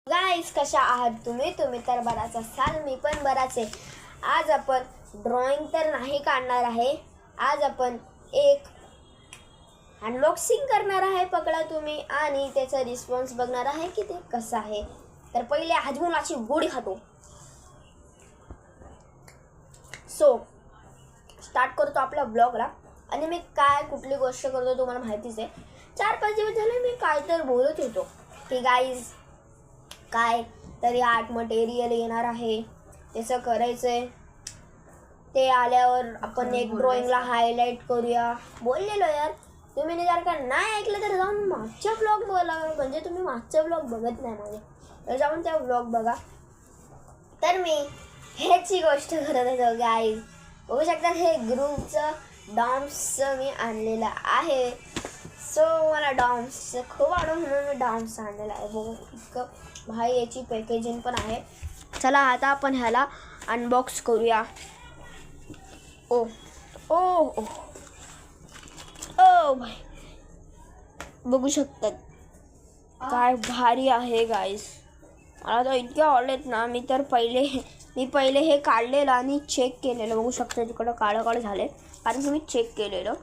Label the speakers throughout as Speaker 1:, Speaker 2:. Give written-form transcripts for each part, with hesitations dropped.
Speaker 1: Guys, कशा आहात तुम्ही तर बराच असाल, मी पण बराच आहे। आज आपण ड्रॉइंग तर नाही काढणार आहे, आज आपण एक अनबॉक्सिंग करणार आहे, पकडा तुम्ही, आणि त्याचा रिस्पॉन्स बघणार आहे की ते कसं आहे। तर पहिले हजमोलाची गोळी खातो। सो स्टार्ट करतो आपल्या ब्लॉगला। आणि मी काय कुठली गोष्ट करतो तुम्हाला माहितीच आहे। 4-5 दिवस झाले मी काय तर बोलत होतो की गाईज काय तरी आर्ट मटेरियल येणार आहे, त्याचं करायचंय, ते आल्यावर आपण एक ड्रॉइंगला हायलाइट करूया बोललेलो यार। तुम्ही जर का नाही ऐकलं तर जाऊन मागच्या ब्लॉग बघा, म्हणजे तुम्ही मागचा ब्लॉग बघत नाही माझे, तर जाऊन त्या ब्लॉग बघा। तर मी ह्याची गोष्ट करत होतो गाईज, बघू शकता हे ग्रुपचं डॉम्सचं मी आणलेलं आहे। सो मला डॉम्सचं खूप आवडतं म्हणून मी डॉम्स आणलेला आहे। बघू इतकं भाई याची पॅकेजिंग पण आहे। चला आता आपण ह्याला अनबॉक्स करूया। ओ ओ ओ ओ भाई, बघू शकतात काय भारी आहे गाईस। मला तर इतके आवडलेत ना, मी पहिले हे काढलेलं आणि चेक केलेलं। बघू शकता तिकडं काळं काळं झाले, कारण की मी चेक केलेलं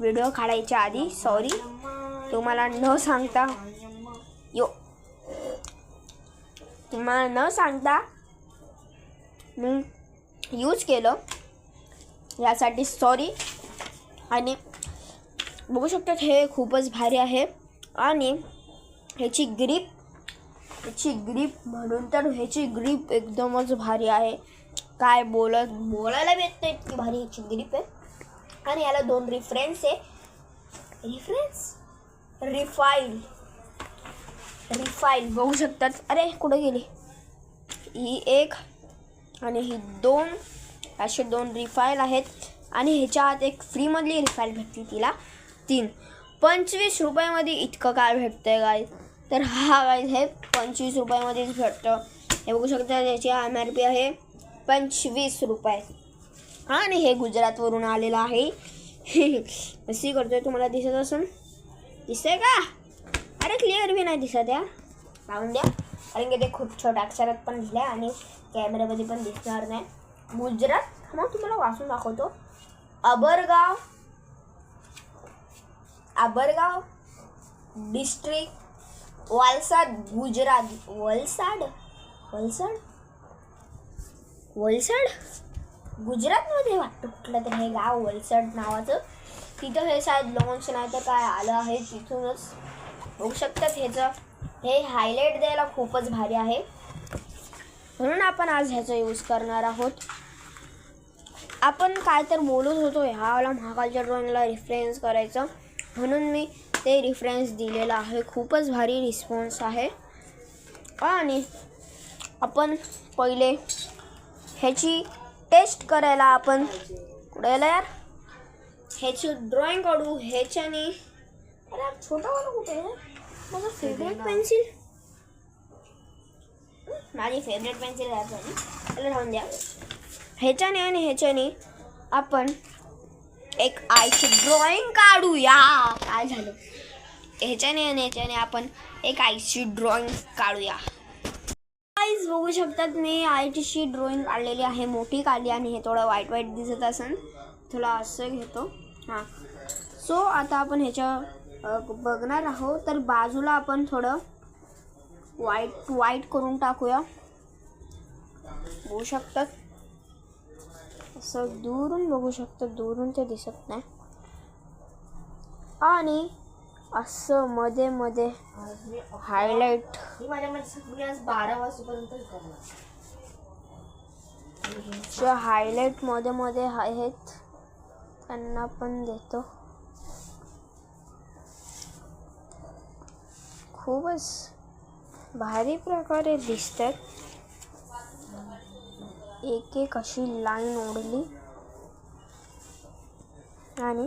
Speaker 1: व्हिडिओ काढायच्या आधी। सॉरी, तुम्हाला न सांगता मी यूज केलं, यासाठी सॉरी। आणि बघू शकतात हे खूपच भारी आहे, आणि ह्याची ग्रीप म्हणून तर ह्याची ग्रीप एकदमच भारी आहे, काय बोलायला येत नाही, इतकी भारी ह्याची ग्रीप आहे। आणि याला 2 रेफरन्स आहे, रिफाईल बघू शकतात। अरे कुठे गेली ही एक, आणि ही 2, असे 2 रिफाईल आहेत। आणि ह्याच्या आत एक फ्रीमधली रिफाईल भेटली, तिला 3 25 रुपयामध्ये इतकं काय भेटतंय गाईज। तर हा गाईज हे 25 रुपयामध्येच भेटतं, हे बघू शकता। याची MRP आहे 25 रुपये, आणि हे गुजरातवरून आलेलं आहे। अशी करतोय, तुम्हाला दिसत असून, दिसतंय का? अरे क्लिअर बी नाही दिसत यार, लावून द्या, कारण की ते खूप छोट्या अक्षरात पण लिहिलं आहे आणि कॅमेऱ्यामध्ये पण दिसणार नाही। गुजरात, मग तुम्हाला वाचून दाखवतो। आबरगाव डिस्ट्रिक्ट, वलसाड, गुजरात। वलसाड गुजरातमध्ये वाटतं कुठलं तरी हे गाव, वलसाड नावाचं। तिथं हे शायद लॉन्च नाही तर काय आलं आहे, तिथूनच बघू शकतात। हे हायलाइट द्यायला खूपच भारी आहे, म्हणून आपण आज ह्याचा यूज करणार आहोत। आपण काय तर बोलत होतो, ह्याला महाकालच्या ड्रॉइंगला रेफरन्स करायचं, म्हणून मी ते रेफरन्स दिलेलं आहे। खूपच भारी रिस्पॉन्स आहे। आणि आपण पहिले ह्याची टेस्ट करायला आपण कुठे गेला यार, ह्याची ड्रॉइंग काढू ह्याच्याने। अरे छोटा वाला कुठे आहे माझा फेवरेट पेन्सिल, माझी फेवरेट पेन्सिल त्याला राहून द्या। ह्याच्याने आणि ह्याच्याने आपण एक आईची ड्रॉइंग काढूया। काय झालं, ह्याच्याने आणि ह्याच्याने आपण एक आईची ड्रॉइंग काढूया। गाईज बघू शकतात, मी आईची ड्रॉइंग काढलेली आहे, मोठी काढली, आणि हे थोडं वाईट दिसत असेल, थोडं असं घेतो। हां, सो आता आपण ह्याच्या बघणार आहोत, तर बाजूला आपण थोडं व्हाईट करून टाकूया। बघू शकतात असं दुरून, बघू शकतात दुरून ते दिसत नाही, आणि असं मध्ये मध्ये हायलाइट। जे हायलाइट मध्ये आहेत त्यांना पण देतो। खूपच भारी प्रकारे दिसतात, एक अशी लाईन ओढली, आणि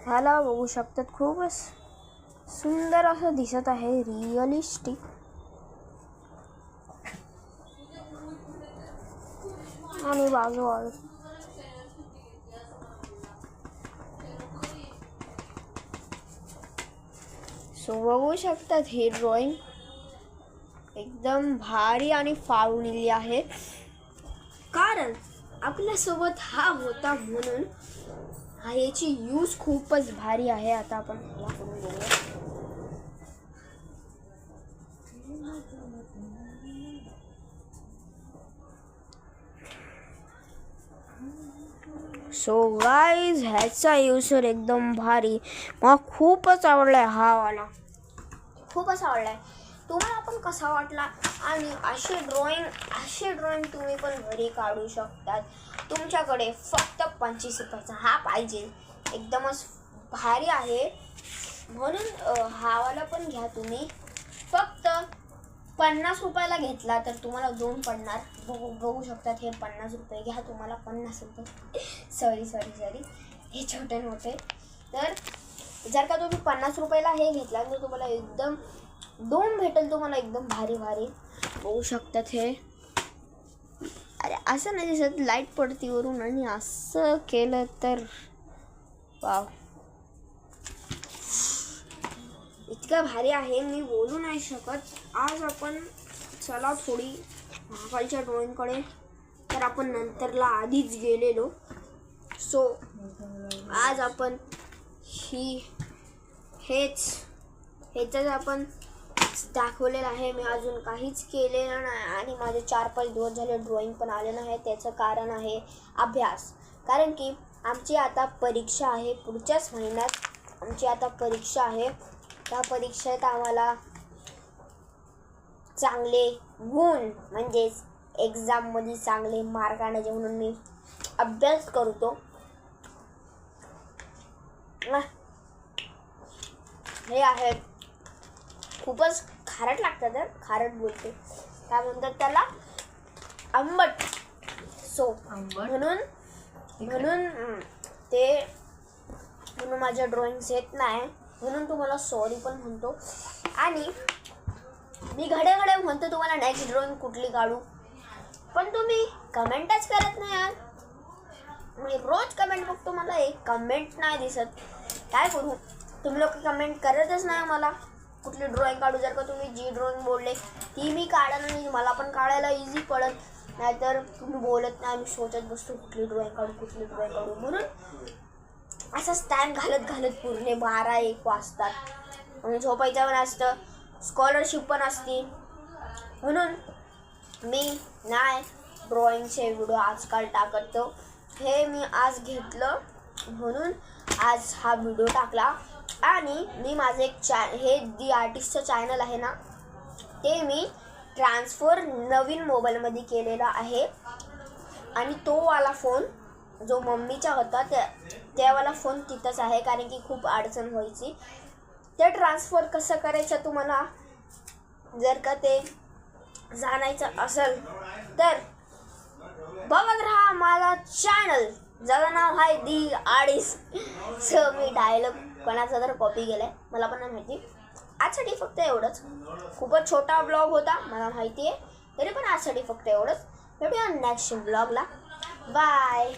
Speaker 1: ह्याला बघू शकतात खूपच सुंदर असं दिसत आहे, रिअलिस्टिक। आणि बाजू सो बघू शकतात ही ड्रॉइंग एकदम भारी आणि फावलेली आहे, कारण आपल्यासोबत हा होता म्हणून याची यूज खूपच भारी आहे. आता आपण ह्याला करून बघूया. सो गाईज ह्याचा यूजर एकदम भारी, मला खूपच आवडलाय हा वाला, खूपच आवडलाय. तुम्हाला पण कसा वाटला? आणि अशी ड्रॉइंग तुम्ही पण घरी काढू शकतात. तुमच्याकडे फक्त 25 रुपयाचा हा पाहिजे, एकदमच भारी आहे. म्हणून हा वाला पण घ्या तुम्ही. फक्त 50 रुपयाला घेतला तर तुम्हाला 2 पडणार. बघू शकतात हे 50 रुपये घ्या, तुम्हाला 50 रुपये सॉरी हे छोटे मोठे. तर जर का तुम्ही 50 रुपयाला हे घेतला तर तुम्हाला एकदम 2 भेटेल, तुम्हाला एकदम भारी बघू शकतात हे. अरे असं नाही दिसत, लाईट पडती वरून, आणि असं केलं तर वाव, इतकं भारी आहे मी बोलू नाही शकत. आज आपण चला थोडी महाकालच्या ड्रॉइंगकडे, तर आपण नंतरला आधीच गेलेलो. सो आज आपण हेच आपण दाखवलेलं आहे. मी अजून काहीच केलेलं नाही आणि माझे 4-5 दिवस झाले ड्रॉइंग पण आले नाही. त्याचं कारण आहे अभ्यास, कारण की आमची आता परीक्षा आहे पुढच्याच महिन्यात. आमची आता परीक्षा आहे, त्या परीक्षेत आम्हाला चांगले गुण म्हणजेच एक्झाममध्ये चांगले मार्क आणायचे, म्हणून मी अभ्यास करतो. हे आहे खूपच खारट लागतं, तर खारट बोलते काय म्हणतात त्याला, आंबट. सो म्हणून माझ्या ड्रॉइंग्स येत नाही, म्हणून तुम्हाला सॉरी पण म्हणतो. आणि मी घडे म्हणतो तुम्हाला नेक्स्ट ड्रॉइंग कुठली काढू, पण तुम्ही कमेंटच करत नाही यार. मी रोज कमेंट बघतो, मला एक कमेंट नाही दिसत. काय करू, तुम्ही लोक कमेंट करतच नाही मला कुठली ड्रॉइंग काढू. जर का तुम्ही जी ड्रॉइंग बोलले ती मी काढायला नाही, मला पण काढायला इझी पडत. नाहीतर तुम्ही बोलत नाही, मी सोचत बसतो कुठली ड्रॉइंग काढू. म्हणून असंच टाईम घालत पूर्ण 12-1 वाजतात. म्हणून झोपायचं पण असतं, स्कॉलरशिप पण असते. म्हणून मी नाही ड्रॉइंगचे व्हिडिओ आजकाल टाकतो. हे मी आज घेतलं म्हणून आज हा व्हिडिओ टाकला. आणि मी माझं एक हे दी आर्टिस्टचं चॅनल आहे ना, ते मी ट्रान्सफर नवीन मोबाईलमध्ये केलेला आहे. आणि तो वाला फोन जो मम्मीचा होता त्यावाला फोन तिथंच आहे, कारण की खूप अडचण व्हायची. ते ट्रान्सफर कसं करायचं तुम्हाला जर का ते जाणायचं असेल तर बघत राहा माझा चॅनल, ज्याचं नाव आहे दी आर्टिस्ट. सो मी डायलॉग कोणाचा तर कॉपी केलाय, मला पण नाही माहिती. आजसाठी फक्त एवढंच, खूपच छोटा ब्लॉग होता मला माहिती आहे, तरी पण आजसाठी फक्त एवढंच. भेटूया नेक्स्ट ब्लॉगला. बाय.